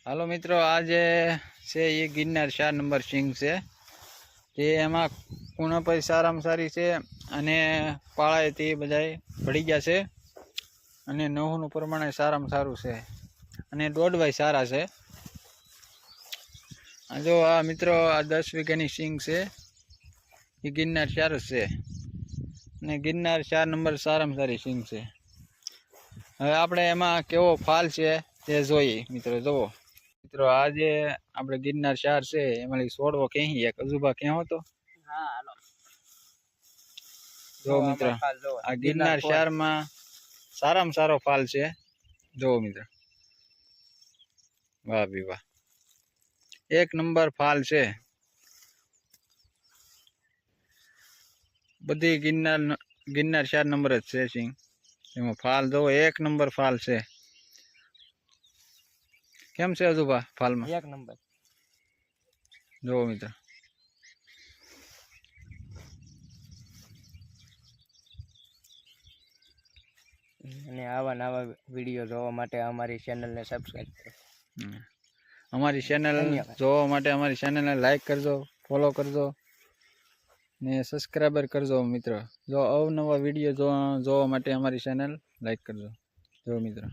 હાલો મિત્રો, આજે છે એ ગિરનાર 4 નંબર સિંગ છે તે એમાં કુણપઈ સારામાં સારી છે અને પાળાએથી બધાય ભળી ગયા છે અને નવનું પ્રમાણે સારામાં સારું છે અને દોડવાય સારા છે. જો આ મિત્રો આ 10 વીઘાની સિંગ છે એ ગિરનાર 4 જ છે અને ગિરનાર 4 નંબર સારામાં સારી સિંગ છે. હવે આપણે એમાં કેવો ફાલ છે તે જોઈએ મિત્રો. જુઓ મિત્રો, આજે આપણે ગિરનાર 4 છે એમાંથી છોડવો ક્યાંય એક અજુબા ક્યાં હતો. જો મિત્રો, આ ગિરનાર 4 માં સારામાં સારો ફાલ છે. જુઓ મિત્રો, વાહ ભી વાહ, 1 નંબર ફાલ છે. બધી ગિરનાર 4 નંબર જ છે સિંગ. એમાં ફાલ જો 1 નંબર ફાલ છે. કેમ છે અજુબા ફાલમાં? 1 નંબર. જુઓ મિત્રો, અને આવા નવા વિડીયો જોવા માટે અમારી ચેનલને સબસ્ક્રાઇબ કરો. અમારી ચેનલ જોવા માટે અમારી ચેનલને લાઈક કરજો, ફોલો કરજો ને સબસ્ક્રાઈબર કરજો મિત્રો. જો અવનવા વિડીયો જોવા માટે અમારી ચેનલ લાઈક કરજો. જો મિત્રો.